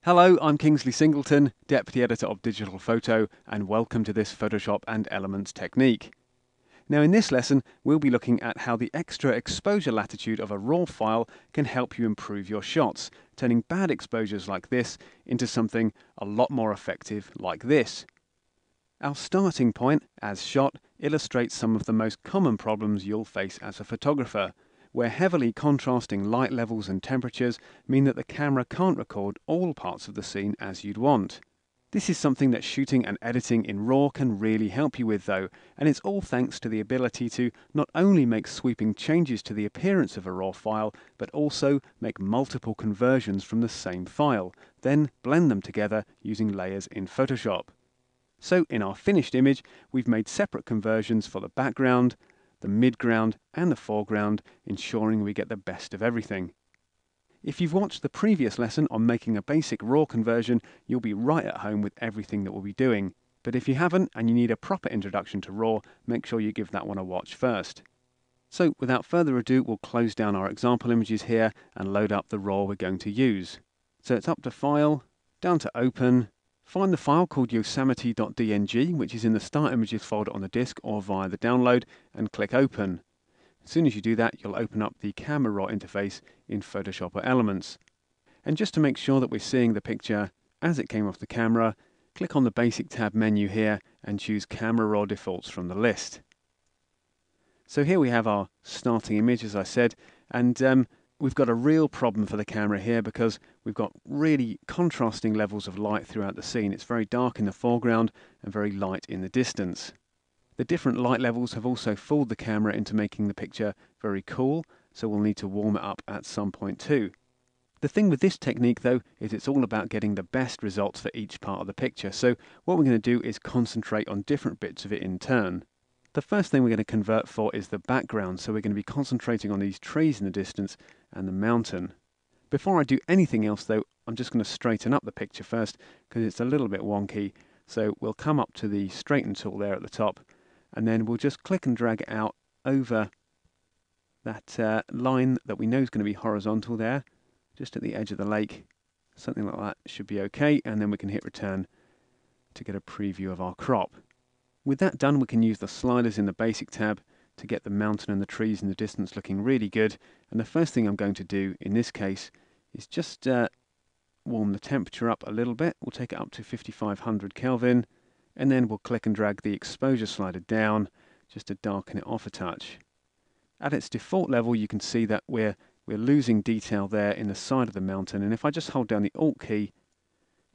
Hello, I'm Kingsley Singleton, Deputy Editor of Digital Photo, and welcome to this Photoshop and Elements technique. Now in this lesson, we'll be looking at how the extra exposure latitude of a RAW file can help you improve your shots, turning bad exposures like this into something a lot more effective like this. Our starting point, as shot, illustrates some of the most common problems you'll face as a photographer, where heavily contrasting light levels and temperatures mean that the camera can't record all parts of the scene as you'd want. This is something that shooting and editing in RAW can really help you with though, and it's all thanks to the ability to not only make sweeping changes to the appearance of a RAW file, but also make multiple conversions from the same file, then blend them together using layers in Photoshop. So in our finished image, we've made separate conversions for the background, the midground and the foreground, ensuring we get the best of everything. If you've watched the previous lesson on making a basic RAW conversion, you'll be right at home with everything that we'll be doing. But if you haven't and you need a proper introduction to RAW, make sure you give that one a watch first. So without further ado, we'll close down our example images here and load up the RAW we're going to use. So it's up to File, down to Open. Find the file called yosemite.dng, which is in the Start Images folder on the disk or via the download, and click Open. As soon as you do that, you'll open up the Camera Raw interface in Photoshop or Elements. And just to make sure that we're seeing the picture as it came off the camera, click on the Basic tab menu here and choose Camera Raw Defaults from the list. So here we have our starting image, as I said, and we've got a real problem for the camera here because we've got really contrasting levels of light throughout the scene. It's very dark in the foreground and very light in the distance. The different light levels have also fooled the camera into making the picture very cool, so we'll need to warm it up at some point too. The thing with this technique though is it's all about getting the best results for each part of the picture, so what we're going to do is concentrate on different bits of it in turn. The first thing we're going to convert for is the background, so we're going to be concentrating on these trees in the distance and the mountain. Before I do anything else though, I'm just going to straighten up the picture first because it's a little bit wonky. So we'll come up to the straighten tool there at the top and then we'll just click and drag it out over that line that we know is going to be horizontal there, just at the edge of the lake. Something like that should be okay, and then we can hit return to get a preview of our crop. With that done, we can use the sliders in the Basic tab to get the mountain and the trees in the distance looking really good. And the first thing I'm going to do in this case is just warm the temperature up a little bit. We'll take it up to 5500 Kelvin, and then we'll click and drag the exposure slider down just to darken it off a touch. At its default level, you can see that we're losing detail there in the side of the mountain, and if I just hold down the Alt key,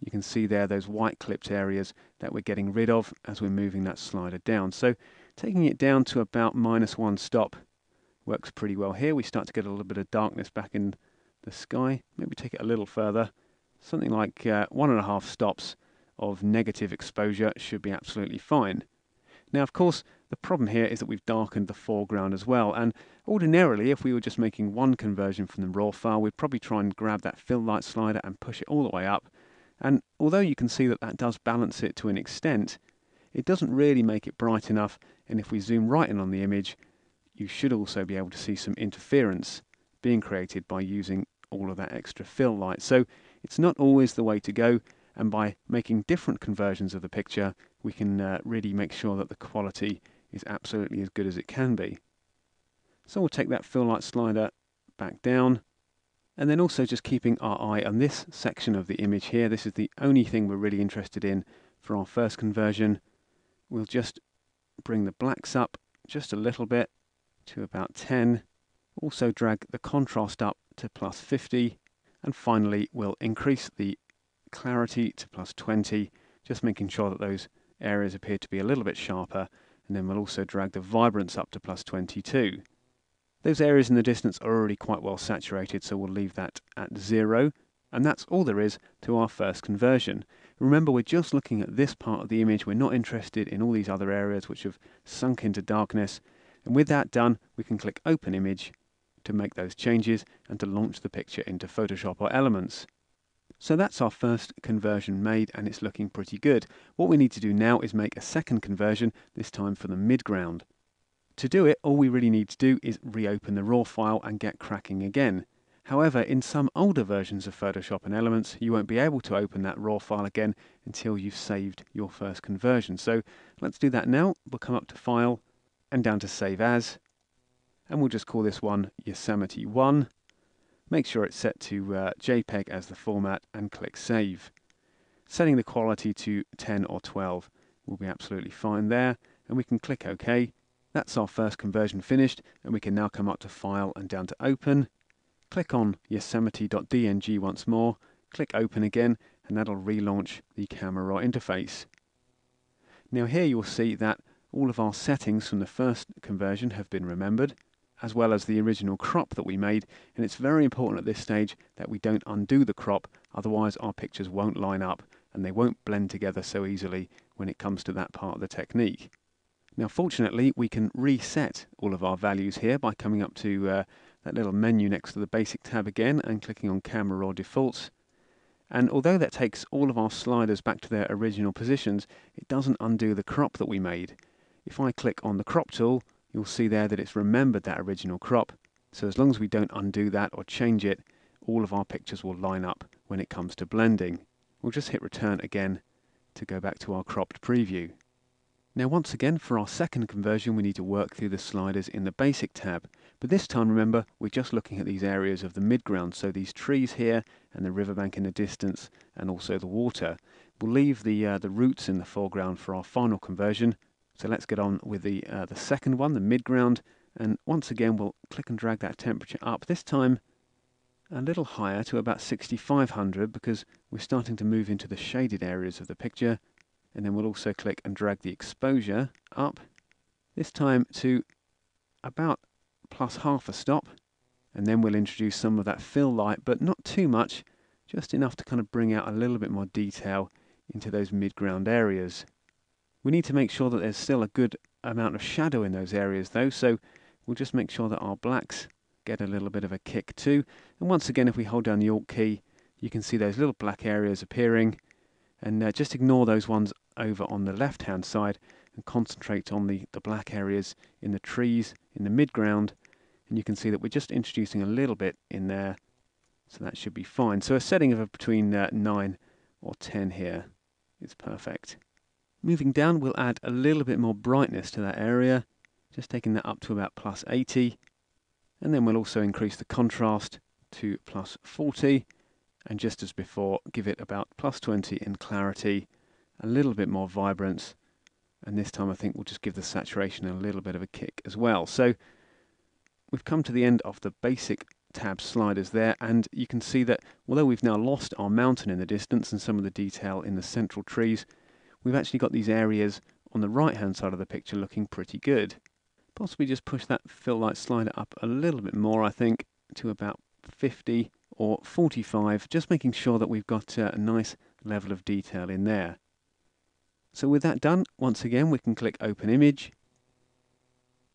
you can see there those white clipped areas that we're getting rid of as we're moving that slider down. So taking it down to about -1 stop works pretty well here. We start to get a little bit of darkness back in the sky. Maybe take it a little further. Something like 1.5 stops of negative exposure should be absolutely fine. Now, of course, the problem here is that we've darkened the foreground as well, and ordinarily, if we were just making one conversion from the RAW file, we'd probably try and grab that fill light slider and push it all the way up. And although you can see that that does balance it to an extent, it doesn't really make it bright enough, and if we zoom right in on the image, you should also be able to see some interference being created by using all of that extra fill light. So it's not always the way to go, and by making different conversions of the picture, we can really make sure that the quality is absolutely as good as it can be. So we'll take that fill light slider back down, and then also just keeping our eye on this section of the image here. This is the only thing we're really interested in for our first conversion. We'll just bring the blacks up just a little bit to about 10. Also drag the contrast up to +50. And finally, we'll increase the clarity to +20, just making sure that those areas appear to be a little bit sharper. And then we'll also drag the vibrance up to +22. Those areas in the distance are already quite well saturated, so we'll leave that at 0. And that's all there is to our first conversion. Remember, we're just looking at this part of the image. We're not interested in all these other areas which have sunk into darkness. And with that done, we can click Open Image to make those changes and to launch the picture into Photoshop or Elements. So that's our first conversion made, and it's looking pretty good. What we need to do now is make a second conversion, this time for the midground. To do it, all we really need to do is reopen the RAW file and get cracking again. However, in some older versions of Photoshop and Elements, you won't be able to open that raw file again until you've saved your first conversion. So let's do that now. We'll come up to File and down to Save As, and we'll just call this one Yosemite 1. Make sure it's set to JPEG as the format and click Save. Setting the quality to 10 or 12 will be absolutely fine there, and we can click OK. That's our first conversion finished, and we can now come up to File and down to Open. Click on yosemite.dng once more, click Open again, and that'll relaunch the Camera Raw interface. Now here you'll see that all of our settings from the first conversion have been remembered, as well as the original crop that we made, and it's very important at this stage that we don't undo the crop, otherwise our pictures won't line up and they won't blend together so easily when it comes to that part of the technique. Now fortunately we can reset all of our values here by coming up to that little menu next to the Basic tab again and clicking on Camera Raw Defaults. And although that takes all of our sliders back to their original positions, it doesn't undo the crop that we made. If I click on the crop tool, you'll see there that it's remembered that original crop. So as long as we don't undo that or change it, all of our pictures will line up when it comes to blending. We'll just hit return again to go back to our cropped preview. Now once again, for our second conversion, we need to work through the sliders in the Basic tab. But this time, remember, we're just looking at these areas of the midground, so these trees here and the riverbank in the distance and also the water. We'll leave the roots in the foreground for our final conversion. So let's get on with the second one, the midground. And once again, we'll click and drag that temperature up, this time a little higher to about 6500 because we're starting to move into the shaded areas of the picture. And then we'll also click and drag the exposure up, this time to about plus half a stop. And then we'll introduce some of that fill light, but not too much, just enough to kind of bring out a little bit more detail into those midground areas. We need to make sure that there's still a good amount of shadow in those areas though, so we'll just make sure that our blacks get a little bit of a kick too. And once again, if we hold down the Alt key, you can see those little black areas appearing. And just ignore those ones over on the left hand side and concentrate on the black areas in the trees in the midground, and you can see that we're just introducing a little bit in there, so that should be fine. So a setting of between 9 or 10 here is perfect. Moving down, we'll add a little bit more brightness to that area, just taking that up to about plus 80, and then we'll also increase the contrast to plus 40. And just as before, give it about plus 20 in clarity, a little bit more vibrance, and this time I think we'll just give the saturation a little bit of a kick as well. So we've come to the end of the Basic tab sliders there, and you can see that although we've now lost our mountain in the distance and some of the detail in the central trees, we've actually got these areas on the right hand side of the picture looking pretty good. Possibly just push that fill light slider up a little bit more, I think, to about 50 or 45, just making sure that we've got a nice level of detail in there. So with that done, once again we can click Open Image,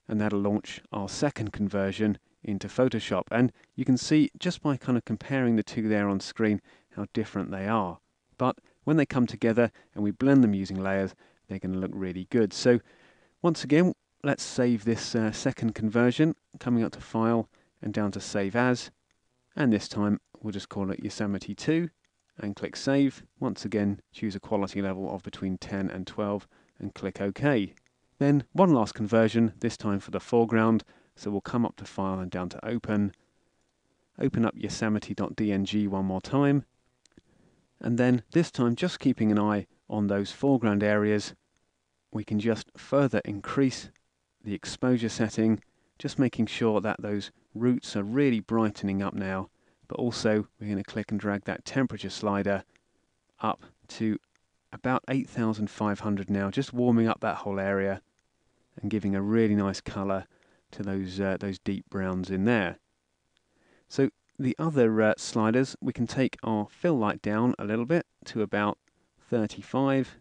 and that'll launch our second conversion into Photoshop. And you can see just by kind of comparing the two there on screen how different they are. But when they come together and we blend them using layers, they're going to look really good. So once again, let's save this second conversion, coming up to File and down to Save As. And this time we'll just call it Yosemite 2 and click Save. Once again, choose a quality level of between 10 and 12 and click OK. Then one last conversion, this time for the foreground. So we'll come up to File and down to Open. Open up yosemite.dng one more time. And then this time, just keeping an eye on those foreground areas, we can just further increase the exposure setting, just making sure that those roots are really brightening up now, but also we're going to click and drag that temperature slider up to about 8,500 now, just warming up that whole area and giving a really nice colour to those deep browns in there. So the other sliders, we can take our fill light down a little bit to about 35.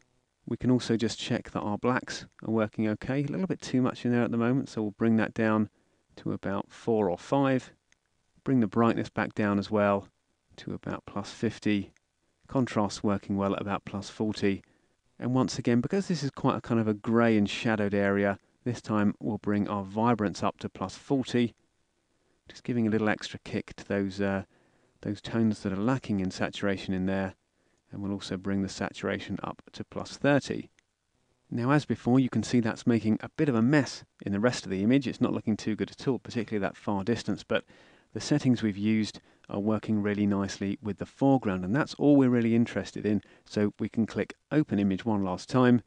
We can also just check that our blacks are working okay. A little bit too much in there at the moment, so we'll bring that down to about 4 or 5. Bring the brightness back down as well to about plus 50. Contrast working well at about plus 40. And once again, because this is quite a kind of a grey and shadowed area, this time we'll bring our vibrance up to plus 40. Just giving a little extra kick to those tones that are lacking in saturation in there, and we'll also bring the saturation up to +30. Now, as before, you can see that's making a bit of a mess in the rest of the image. It's not looking too good at all, particularly that far distance, but the settings we've used are working really nicely with the foreground, and that's all we're really interested in. So we can click Open Image one last time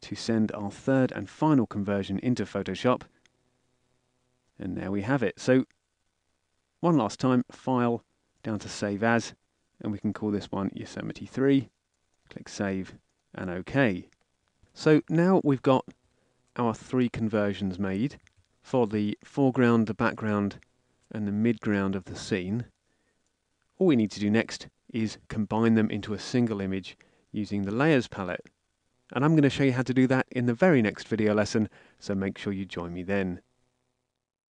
to send our third and final conversion into Photoshop. And there we have it. So one last time, File, down to Save As, and we can call this one Yosemite 3. Click Save and OK. So now we've got our 3 conversions made for the foreground, the background, and the midground of the scene. All we need to do next is combine them into a single image using the Layers palette. And I'm going to show you how to do that in the very next video lesson, so make sure you join me then.